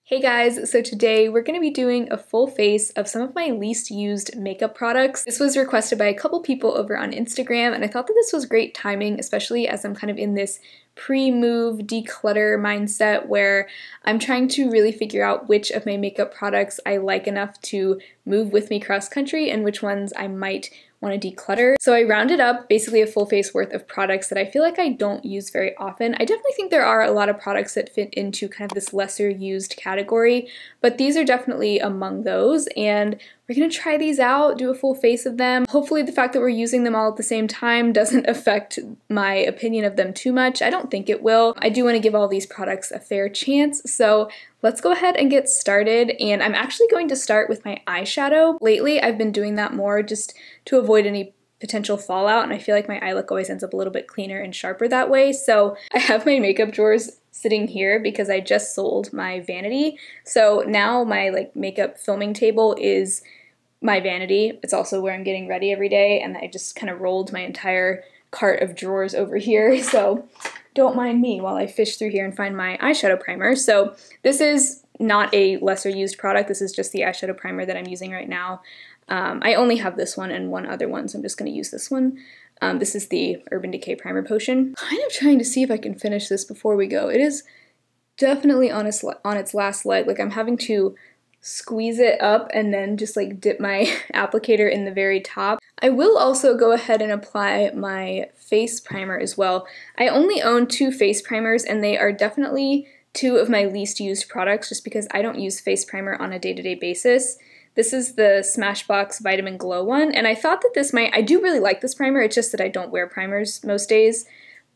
Hey guys, so today we're going to be doing a full face of some of my least used makeup products. This was requested by a couple people over on Instagram, and I thought that this was great timing, especially as I'm kind of in this pre-move declutter mindset where I'm trying to really figure out which of my makeup products I like enough to move with me cross country and which ones I might want to declutter. So I rounded up basically a full face worth of products that I feel like I don't use very often. I definitely think there are a lot of products that fit into kind of this lesser used category, but these are definitely among those, and we're gonna try these out, do a full face of them. Hopefully the fact that we're using them all at the same time doesn't affect my opinion of them too much. I don't think it will. I do want to give all these products a fair chance, so let's go ahead and get started. And I'm actually going to start with my eyeshadow. Lately I've been doing that more just to avoid any potential fallout, and I feel like my eye look always ends up a little bit cleaner and sharper that way. So I have my makeup drawers sitting here because I just sold my vanity. So now my makeup filming table is my vanity. It's also where I'm getting ready every day, and I just kind of rolled my entire cart of drawers over here. So don't mind me while I fish through here and find my eyeshadow primer. So this is not a lesser used product. This is just the eyeshadow primer that I'm using right now. I only have this one and one other one, so I'm just going to use this one. This is the Urban Decay Primer Potion. Kind of trying to see if I can finish this before we go. It is definitely on its last leg. Like, I'm having to squeeze it up and then just dip my applicator in the very top. I will also go ahead and apply my face primer as well. I only own 2 face primers, and they are definitely 2 of my least used products just because I don't use face primer on a day-to-day basis. This is the Smashbox Vitamin Glow one, and I thought that I do really like this primer, it's just that I don't wear primers most days,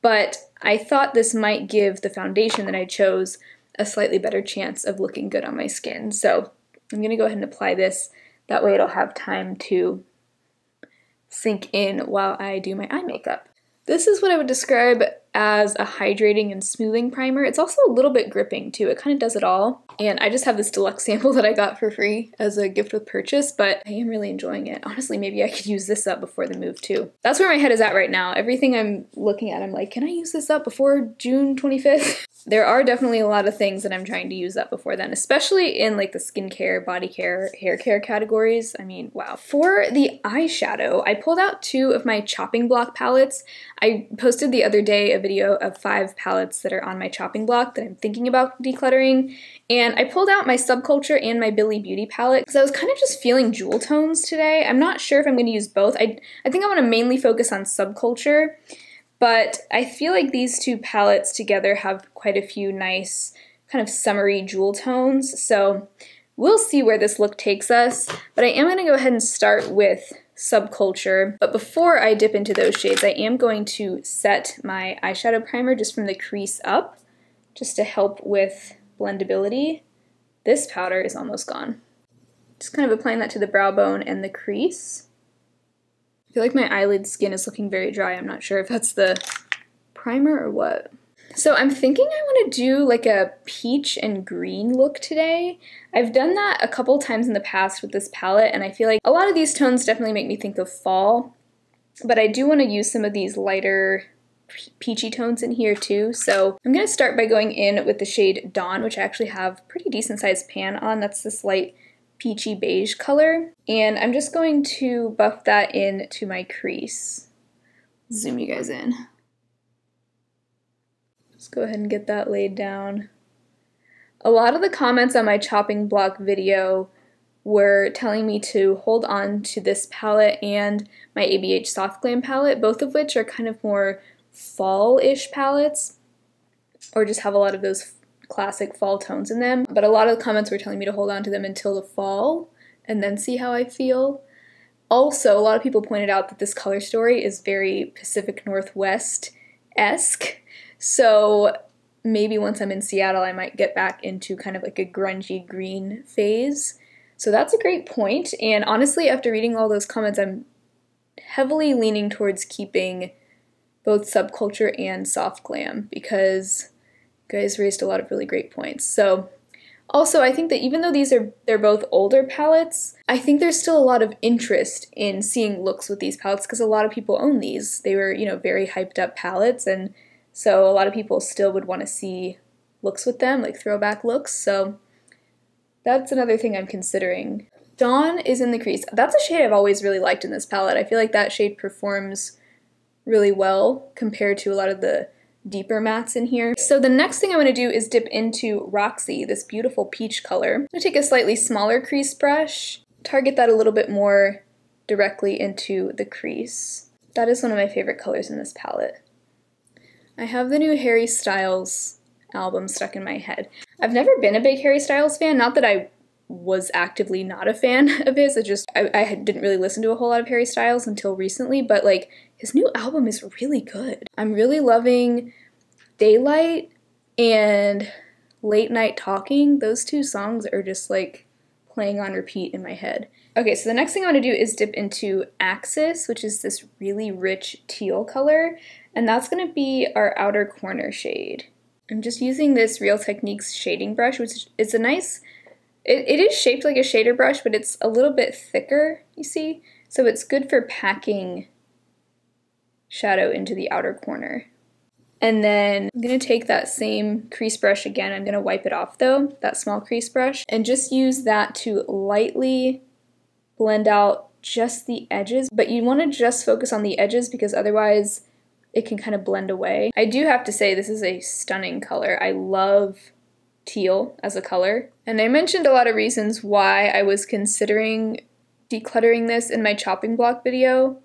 but I thought this might give the foundation that I chose a slightly better chance of looking good on my skin. So I'm going to go ahead and apply this, that way it'll have time to sink in while I do my eye makeup. This is what I would describe as a hydrating and smoothing primer. It's also a little bit gripping too, it kind of does it all. And I just have this deluxe sample that I got for free as a gift with purchase, but I am really enjoying it. Honestly, maybe I could use this up before the move too. That's where my head is at right now. Everything I'm looking at, I'm like, can I use this up before June 25th? There are definitely a lot of things that I'm trying to use up before then, especially in the skincare, body care, hair care categories. I mean, wow. For the eyeshadow, I pulled out 2 of my chopping block palettes. I posted the other day a video of 5 palettes that are on my chopping block that I'm thinking about decluttering, and I pulled out my Subculture and my Billie Beauty palette because I was kind of just feeling jewel tones today. I'm not sure if I'm going to use both. I think I want to mainly focus on Subculture, but I feel like these 2 palettes together have quite a few nice kind of summery jewel tones, so we'll see where this look takes us. But I am going to go ahead and start with Subculture. But before I dip into those shades, I am going to set my eyeshadow primer just from the crease up, just to help with blendability. This powder is almost gone. Just kind of applying that to the brow bone and the crease. I feel like my eyelid skin is looking very dry. I'm not sure if that's the primer or what. So I'm thinking I want to do a peach and green look today. I've done that a couple times in the past with this palette, and I feel like a lot of these tones definitely make me think of fall, but I do want to use some of these lighter peachy tones in here too. So I'm going to start by going in with the shade Dawn, which I actually have pretty decent sized pan on. That's this light peachy beige color, and I'm just going to buff that into my crease. Zoom you guys in. Just go ahead and get that laid down. A lot of the comments on my chopping block video were telling me to hold on to this palette and my ABH Soft Glam palette, both of which are kind of more fall-ish palettes, or just have a lot of those classic fall tones in them. But a lot of the comments were telling me to hold on to them until the fall and then see how I feel. Also, a lot of people pointed out that this color story is very Pacific Northwest-esque. So maybe once I'm in Seattle, I might get back into kind of a grungy green phase. So that's a great point. And honestly, after reading all those comments, I'm heavily leaning towards keeping both Subculture and Soft Glam because you guys raised a lot of really great points. So also, I think that even though they're both older palettes, I think there's still a lot of interest in seeing looks with these palettes because a lot of people own these. They were, very hyped up palettes, and so a lot of people still would want to see looks with them, throwback looks. So That's another thing I'm considering. Dawn is in the crease. That's a shade I've always really liked in this palette. I feel like that shade performs really well compared to a lot of the deeper mattes in here. So the next thing I want to do is dip into Roxy, this beautiful peach color. I'm going to take a slightly smaller crease brush, target that a little bit more directly into the crease. That is one of my favorite colors in this palette. I have the new Harry Styles album stuck in my head. I've never been a big Harry Styles fan, not that I was actively not a fan of his, I didn't really listen to a whole lot of Harry Styles until recently, but like his new album is really good. I'm really loving Daylight and Late Night Talking. Those two songs are just like playing on repeat in my head. Okay, so the next thing I want to do is dip into Axis, which is this really rich teal color, and that's going to be our outer corner shade. I'm just using this Real Techniques shading brush, which is a nice, it is shaped like a shader brush, but it's a little bit thicker, you see? So it's good for packing shadow into the outer corner. And then I'm going to take that same crease brush again. I'm going to wipe it off though, that small crease brush, and just use that to lightly blend out just the edges. But you want to just focus on the edges because otherwise it can kind of blend away. I do have to say this is a stunning color. I love teal as a color. And I mentioned a lot of reasons why I was considering decluttering this in my chopping block video.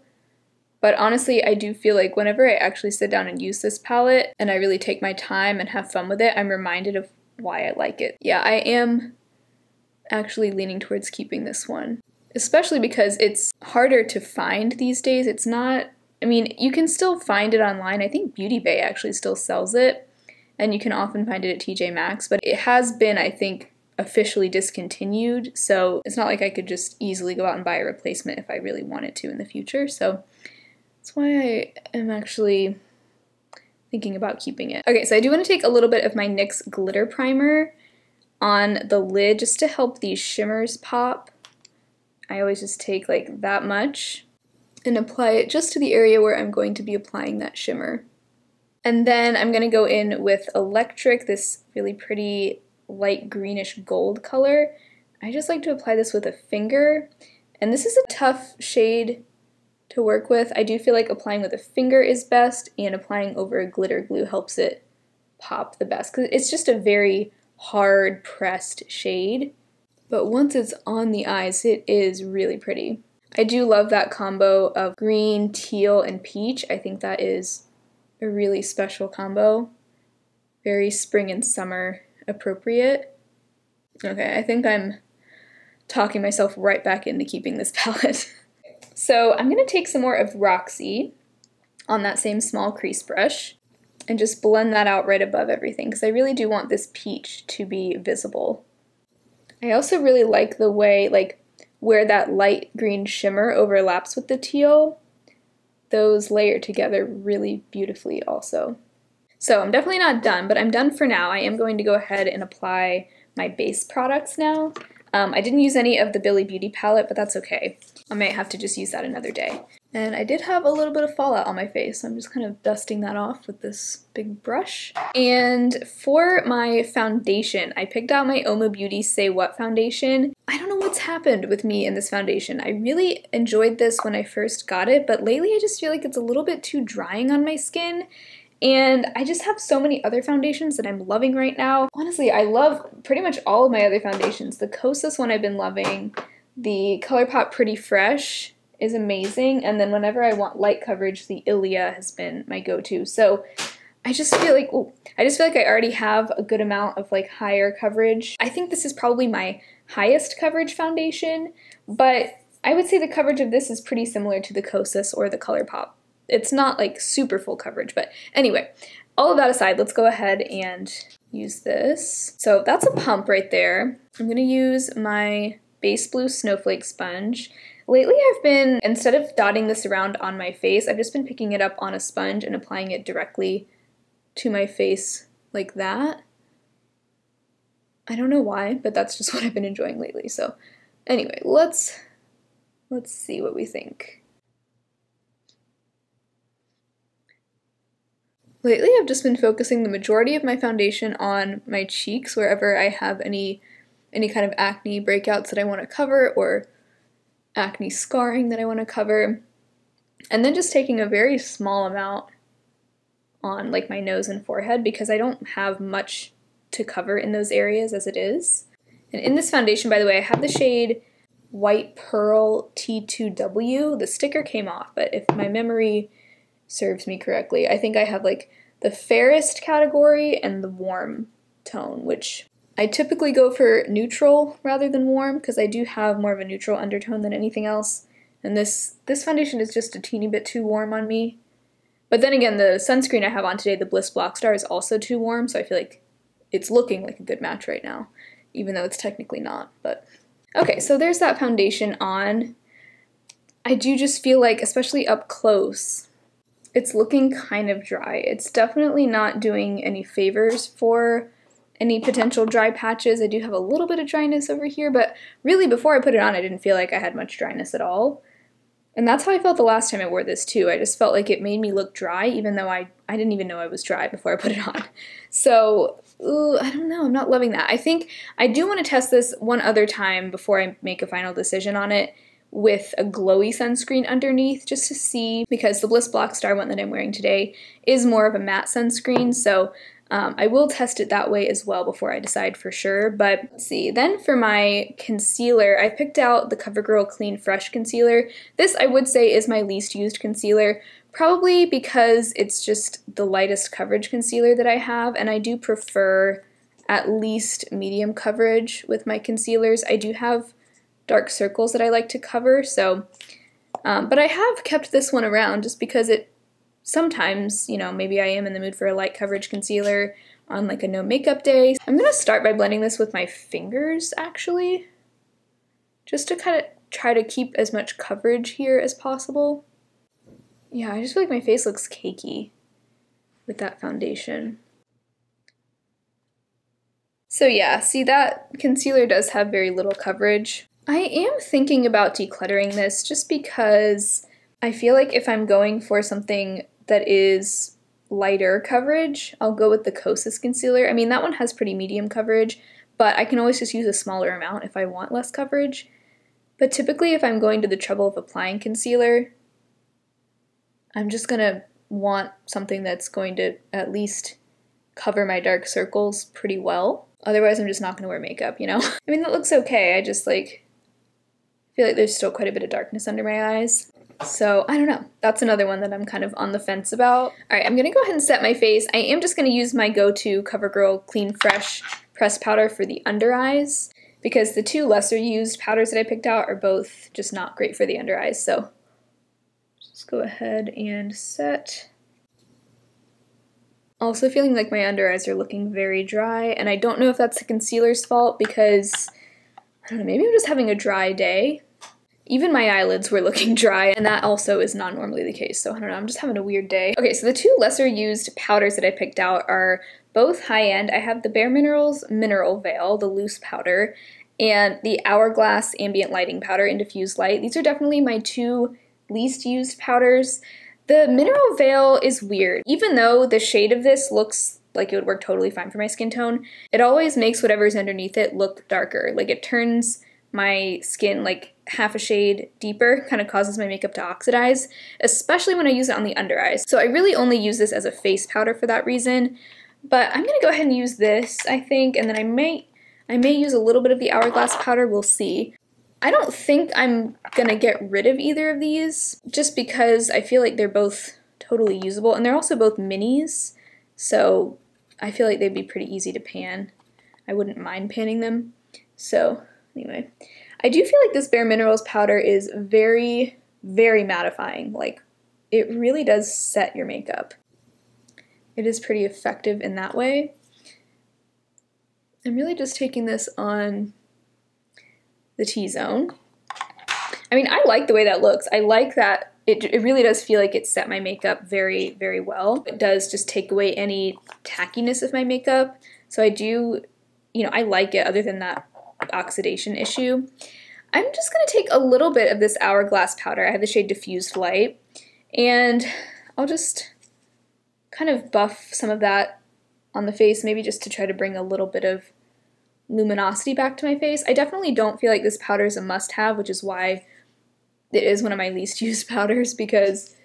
But honestly, I do feel like whenever I actually sit down and use this palette and I really take my time and have fun with it, I'm reminded of why I like it. Yeah, I am actually leaning towards keeping this one, especially because it's harder to find these days. It's not, I mean, you can still find it online. I think Beauty Bay actually still sells it, and you can often find it at TJ Maxx, but it has been, I think, officially discontinued, so it's not like I could just easily go out and buy a replacement if I really wanted to in the future, so that's why I am actually thinking about keeping it. Okay, so I do want to take a little bit of my NYX Glitter Primer on the lid just to help these shimmers pop. I always just take like that much and apply it just to the area where I'm going to be applying that shimmer. And then I'm going to go in with Electric, this really pretty light greenish gold color. I just like to apply this with a finger, and this is a tough shade to work with. I do feel like applying with a finger is best, and applying over a glitter glue helps it pop the best, because it's just a very hard pressed shade. But once it's on the eyes, it is really pretty. I do love that combo of green, teal, and peach. I think that is a really special combo. Very spring and summer appropriate. Okay, I think I'm talking myself right back into keeping this palette. So I'm going to take some more of Roxy on that same small crease brush and just blend that out right above everything, because I really do want this peach to be visible. I also really like the way, like, where that light green shimmer overlaps with the teal. Those layer together really beautifully also. So I'm definitely not done, but I'm done for now. I am going to go ahead and apply my base products now. I didn't use any of the Billie Beauty palette, but that's okay. I might have to just use that another day. And I did have a little bit of fallout on my face, so I'm just kind of dusting that off with this big brush. And for my foundation, I picked out my Oma Beauty Say What foundation. I don't know what's happened with me in this foundation. I really enjoyed this when I first got it, but lately I just feel like it's a little bit too drying on my skin. And I just have so many other foundations that I'm loving right now. Honestly, I love pretty much all of my other foundations. The Kosas one I've been loving. The ColourPop Pretty Fresh is amazing. And then whenever I want light coverage, the Ilia has been my go-to. So I just feel like, I already have a good amount of like higher coverage. I think this is probably my highest coverage foundation, but I would say the coverage of this is pretty similar to the Kosas or the ColourPop. It's not like super full coverage, but anyway, all of that aside, let's go ahead and use this. So that's a pump right there. I'm gonna use my Base Blue Snowflake sponge. Lately I've been, instead of dotting this around on my face, I've just been picking it up on a sponge and applying it directly to my face like that. I don't know why, but that's just what I've been enjoying lately. So anyway, let's see what we think. Lately, I've just been focusing the majority of my foundation on my cheeks, wherever I have any any kind of acne breakouts that I want to cover or acne scarring that I want to cover. And then just taking a very small amount on like my nose and forehead because I don't have much to cover in those areas as it is. And in this foundation, by the way, I have the shade White Pearl T2W. The sticker came off, but if my memory serves me correctly, I think I have like the fairest category and the warm tone, which I typically go for neutral rather than warm because I do have more of a neutral undertone than anything else. And this foundation is just a teeny bit too warm on me. But then again, the sunscreen I have on today, the Bliss Block Star, is also too warm, so I feel like it's looking like a good match right now, even though it's technically not. But okay, so there's that foundation on. I do just feel like, especially up close, it's looking kind of dry. It's definitely not doing any favors for any potential dry patches. I do have a little bit of dryness over here, but really before I put it on, I didn't feel like I had much dryness at all. And that's how I felt the last time I wore this too. I just felt like it made me look dry, even though I didn't even know I was dry before I put it on. So, I don't know, I'm not loving that. I think I do want to test this one other time before I make a final decision on it with a glowy sunscreen underneath, just to see, because the Bliss Block Star one that I'm wearing today is more of a matte sunscreen, so I will test it that way as well before I decide for sure. But let's see. Then for my concealer, I picked out the CoverGirl Clean Fresh Concealer. This, I would say, is my least used concealer, probably because it's just the lightest coverage concealer that I have, and I do prefer at least medium coverage with my concealers. I do have dark circles that I like to cover, so, but I have kept this one around just because it sometimes, you know, maybe I am in the mood for a light coverage concealer on like a no makeup day. I'm gonna start by blending this with my fingers, actually, just to kind of try to keep as much coverage here as possible. Yeah, I just feel like my face looks cakey with that foundation. So yeah, see, that concealer does have very little coverage. I am thinking about decluttering this just because I feel like if I'm going for something that is lighter coverage, I'll go with the Kosas concealer. I mean, that one has pretty medium coverage, but I can always just use a smaller amount if I want less coverage. But typically if I'm going to the trouble of applying concealer, I'm just gonna want something that's going to at least cover my dark circles pretty well. Otherwise I'm just not gonna wear makeup, you know? I mean, that looks okay, I just like feel like there's still quite a bit of darkness under my eyes. So, I don't know. That's another one that I'm kind of on the fence about. Alright, I'm gonna go ahead and set my face. I am just gonna use my go-to CoverGirl Clean Fresh pressed powder for the under eyes, because the two lesser used powders that I picked out are both just not great for the under eyes. So, just go ahead and set. Also feeling like my under eyes are looking very dry, and I don't know if that's the concealer's fault because, I don't know, maybe I'm just having a dry day. Even my eyelids were looking dry, and that also is not normally the case, so I don't know, I'm just having a weird day. Okay, so the two lesser used powders that I picked out are both high-end. I have the Bare Minerals Mineral Veil, the loose powder, and the Hourglass Ambient Lighting Powder in Diffused Light. These are definitely my two least used powders. The Mineral Veil is weird. Even though the shade of this looks like it would work totally fine for my skin tone, it always makes whatever's underneath it look darker. Like, it turns my skin like half a shade deeper, kind of causes my makeup to oxidize, especially when I use it on the under eyes. So I really only use this as a face powder for that reason, but I'm gonna go ahead and use this, I think, and then I may use a little bit of the Hourglass powder, we'll see. I don't think I'm gonna get rid of either of these, just because I feel like they're both totally usable, and they're also both minis, so I feel like they'd be pretty easy to pan. I wouldn't mind panning them. So anyway, I do feel like this Bare Minerals powder is very, very mattifying. Like, it really does set your makeup. It is pretty effective in that way. I'm really just taking this on the T-zone. I mean, I like the way that looks. I like that it really does feel like it set my makeup very, very well. It does just take away any tackiness of my makeup. So I do, you know, I like it other than that oxidation issue. I'm just going to take a little bit of this Hourglass powder. I have the shade Diffused Light, and I'll just kind of buff some of that on the face, maybe just to try to bring a little bit of luminosity back to my face. I definitely don't feel like this powder is a must-have, which is why it is one of my least used powders, because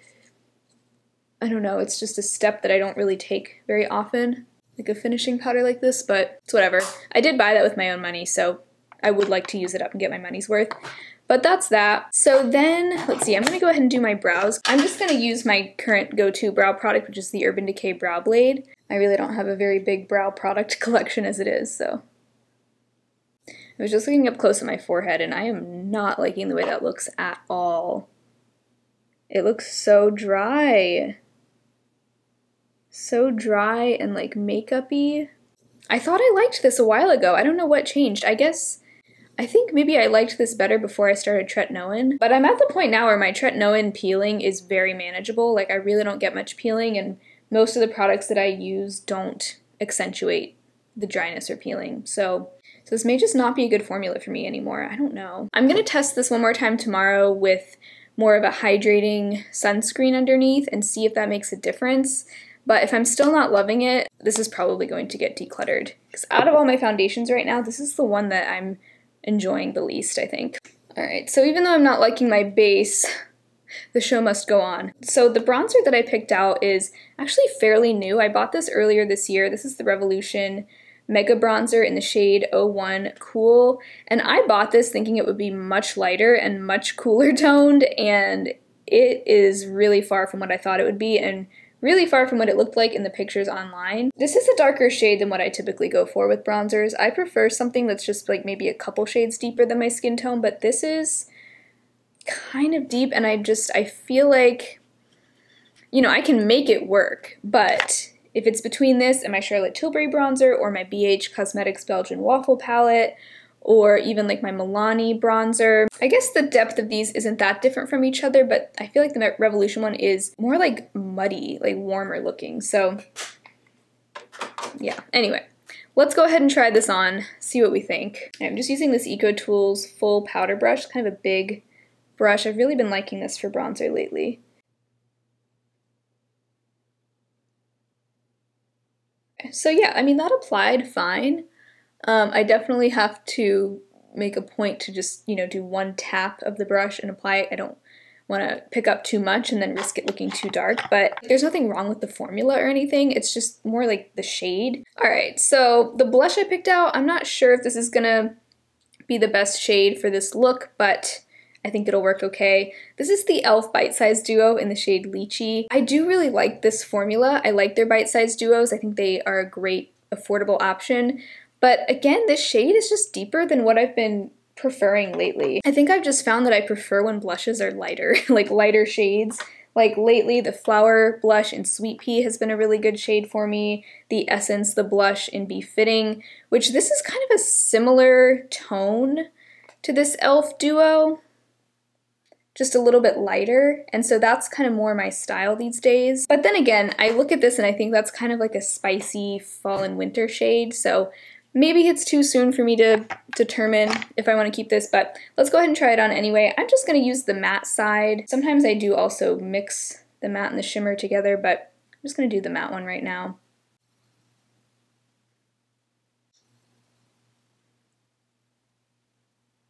I don't know, it's just a step that I don't really take very often, like a finishing powder like this, but it's whatever. I did buy that with my own money, so I would like to use it up and get my money's worth. But that's that. So then, let's see, I'm gonna go ahead and do my brows. I'm just gonna use my current go-to brow product, which is the Urban Decay Brow Blade. I really don't have a very big brow product collection as it is, so. I was just looking up close at my forehead, and I am not liking the way that looks at all. It looks so dry. So dry and like makeup-y. I thought I liked this a while ago. I don't know what changed. I think maybe I liked this better before I started tretinoin, but I'm at the point now where my tretinoin peeling is very manageable. Like, I really don't get much peeling, and most of the products that I use don't accentuate the dryness or peeling. So this may just not be a good formula for me anymore. I don't know. I'm gonna test this one more time tomorrow with more of a hydrating sunscreen underneath and see if that makes a difference. But if I'm still not loving it, this is probably going to get decluttered. Because out of all my foundations right now, this is the one that I'm enjoying the least, I think. Alright, so even though I'm not liking my base, the show must go on. So the bronzer that I picked out is actually fairly new. I bought this earlier this year. This is the Revolution Mega Bronzer in the shade 01 Cool. And I bought this thinking it would be much lighter and much cooler toned, and it is really far from what I thought it would be, and really far from what it looked like in the pictures online. This is a darker shade than what I typically go for with bronzers. I prefer something that's just like maybe a couple shades deeper than my skin tone, but this is kind of deep, and I feel like, you know, I can make it work, but if it's between this and my Charlotte Tilbury bronzer or my BH Cosmetics Belgian Waffle palette, or even like my Milani bronzer. I guess the depth of these isn't that different from each other, but I feel like the Revolution one is more like muddy, like warmer looking. So yeah, anyway, let's go ahead and try this on, see what we think. I'm just using this EcoTools full powder brush, kind of a big brush. I've really been liking this for bronzer lately. So yeah, I mean, that applied fine. I definitely have to make a point to just, you know, do one tap of the brush and apply it. I don't want to pick up too much and then risk it looking too dark, but there's nothing wrong with the formula or anything. It's just more like the shade. All right, so the blush I picked out, I'm not sure if this is gonna be the best shade for this look, but I think it'll work okay. This is the e.l.f. Bite Size Duo in the shade Lychee. I do really like this formula. I like their Bite Size Duos. I think they are a great affordable option. But again, this shade is just deeper than what I've been preferring lately. I think I've just found that I prefer when blushes are lighter, like lighter shades. Like lately, the Flower blush in Sweet Pea has been a really good shade for me. The Essence, the blush in Be Fitting, which this is kind of a similar tone to this e.l.f. duo, just a little bit lighter, and so that's kind of more my style these days. But then again, I look at this and I think that's kind of like a spicy fall and winter shade, so maybe it's too soon for me to determine if I want to keep this, but let's go ahead and try it on anyway. I'm just going to use the matte side. Sometimes I do also mix the matte and the shimmer together, but I'm just going to do the matte one right now.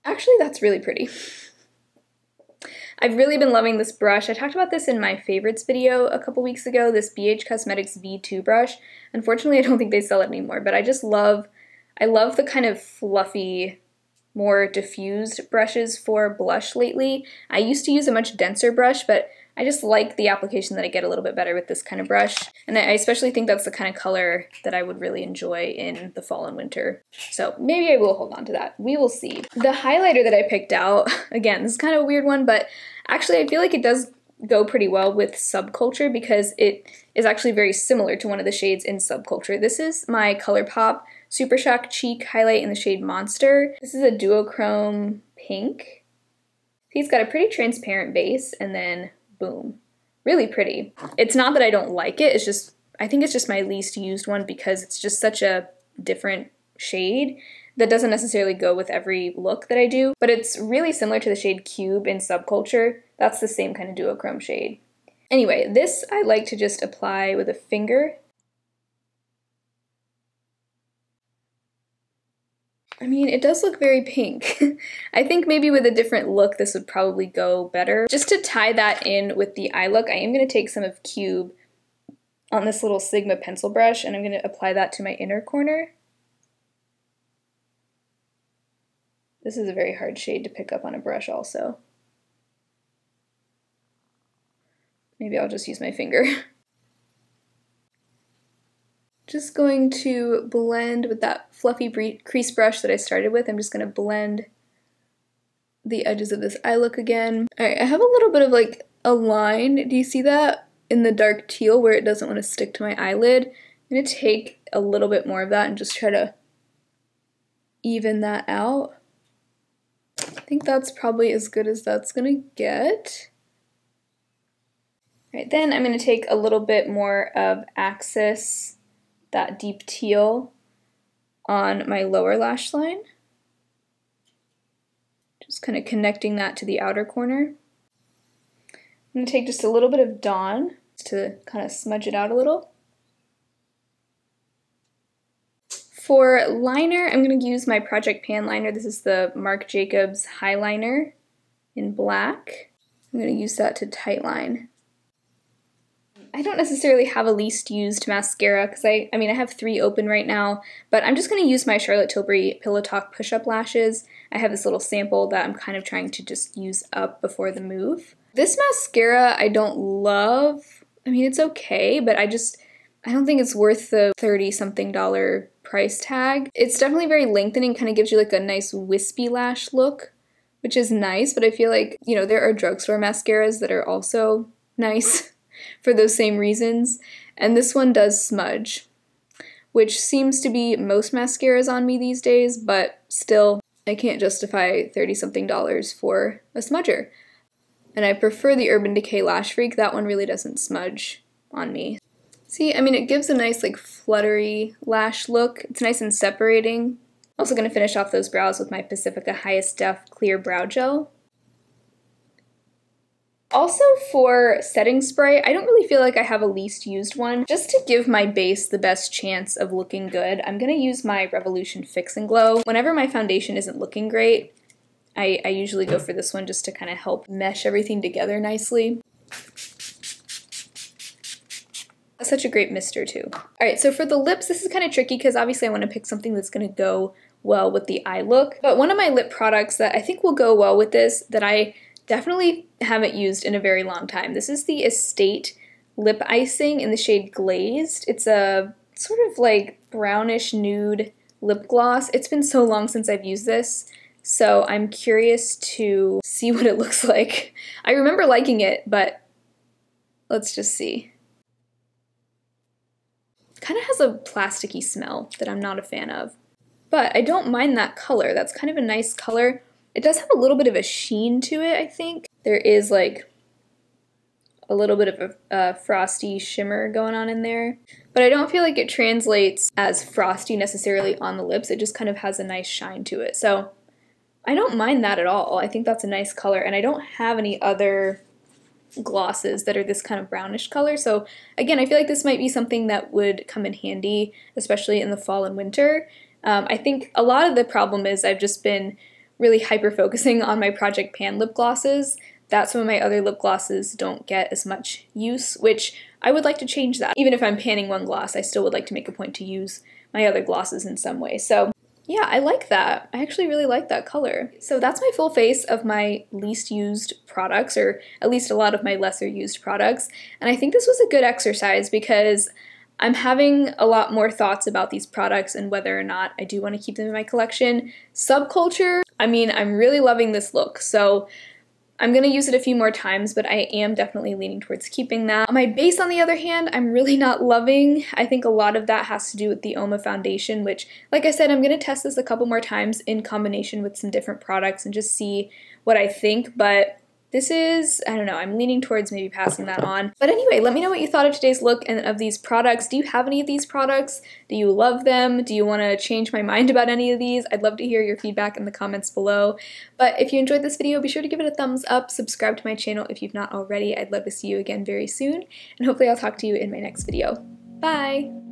Actually, that's really pretty. I've really been loving this brush. I talked about this in my favorites video a couple weeks ago, this BH Cosmetics V2 brush. Unfortunately, I don't think they sell it anymore, but I love the kind of fluffy, more diffused brushes for blush lately. I used to use a much denser brush, but I just like the application that I get a little bit better with this kind of brush. And I especially think that's the kind of color that I would really enjoy in the fall and winter. So maybe I will hold on to that. We will see. The highlighter that I picked out, again, this is kind of a weird one, but actually I feel like it does go pretty well with Subculture because it is actually very similar to one of the shades in Subculture. This is my ColourPop Super Shock Cheek highlight in the shade Monster. This is a duochrome pink. He's got a pretty transparent base, and then boom. Really pretty. It's not that I don't like it, it's just, I think it's just my least used one because it's just such a different shade that doesn't necessarily go with every look that I do, but it's really similar to the shade Cube in Subculture. That's the same kind of duochrome shade. Anyway, this I like to just apply with a finger. I mean, it does look very pink. I think maybe with a different look, this would probably go better. Just to tie that in with the eye look, I am going to take some of Cube on this little Sigma pencil brush, and I'm going to apply that to my inner corner. This is a very hard shade to pick up on a brush also. Maybe I'll just use my finger. Just going to blend with that fluffy crease brush that I started with. I'm just going to blend the edges of this eye look again. Alright, I have a little bit of like a line. Do you see that? In the dark teal where it doesn't want to stick to my eyelid. I'm going to take a little bit more of that and just try to even that out. I think that's probably as good as that's going to get. Alright, then I'm going to take a little bit more of Axis, that deep teal, on my lower lash line. Just kind of connecting that to the outer corner. I'm going to take just a little bit of Dawn to kind of smudge it out a little. For liner, I'm going to use my Project Pan liner. This is the Marc Jacobs highliner in black. I'm going to use that to tightline. I don't necessarily have a least used mascara because I mean I have 3 open right now, but I'm just going to use my Charlotte Tilbury Pillow Talk push-up lashes. I have this little sample that I'm kind of trying to just use up before the move. This mascara I don't love. I mean, it's okay, but I don't think it's worth the $30-something price tag. It's definitely very lengthening, kind of gives you like a nice wispy lash look, which is nice, but I feel like, you know, there are drugstore mascaras that are also nice for those same reasons, and this one does smudge, which seems to be most mascaras on me these days, but still, I can't justify $30-something for a smudger. And I prefer the Urban Decay Lash Freak. That one really doesn't smudge on me. See, I mean, it gives a nice like fluttery lash look. It's nice and separating. Also going to finish off those brows with my Pacifica Highest Def Clear Brow Gel. Also for setting spray, I don't really feel like I have a least used one. Just to give my base the best chance of looking good, I'm going to use my Revolution Fix and Glow. Whenever my foundation isn't looking great, I usually go for this one just to kind of help mesh everything together nicely. That's such a great mister too. Alright, so for the lips, this is kind of tricky because obviously I want to pick something that's going to go well with the eye look. But one of my lip products that I think will go well with this, that I definitely haven't used in a very long time. This is the Estate Lip Icing in the shade Glazed. It's a sort of like brownish nude lip gloss. It's been so long since I've used this, so I'm curious to see what it looks like. I remember liking it, but let's just see. It kind of has a plasticky smell that I'm not a fan of. But I don't mind that color. That's kind of a nice color. It does have a little bit of a sheen to it, I think. There is like a little bit of a frosty shimmer going on in there. But I don't feel like it translates as frosty necessarily on the lips. It just kind of has a nice shine to it. So I don't mind that at all. I think that's a nice color. And I don't have any other glosses that are this kind of brownish color. So again, I feel like this might be something that would come in handy, especially in the fall and winter. I think a lot of the problem is I've just been really hyper-focusing on my Project Pan lip glosses, that some of my other lip glosses don't get as much use, which I would like to change that. Even if I'm panning one gloss, I still would like to make a point to use my other glosses in some way. So yeah, I like that. I actually really like that color. So that's my full face of my least used products, or at least a lot of my lesser used products. And I think this was a good exercise because I'm having a lot more thoughts about these products and whether or not I do want to keep them in my collection. Subculture, I mean, I'm really loving this look, so I'm going to use it a few more times, but I am definitely leaning towards keeping that. My base, on the other hand, I'm really not loving. I think a lot of that has to do with the Oma foundation, which, like I said, I'm going to test this a couple more times in combination with some different products and just see what I think, but this is, I don't know, I'm leaning towards maybe passing that on. But anyway, let me know what you thought of today's look and of these products. Do you have any of these products? Do you love them? Do you want to change my mind about any of these? I'd love to hear your feedback in the comments below. But if you enjoyed this video, be sure to give it a thumbs up, subscribe to my channel if you've not already. I'd love to see you again very soon, and hopefully I'll talk to you in my next video. Bye!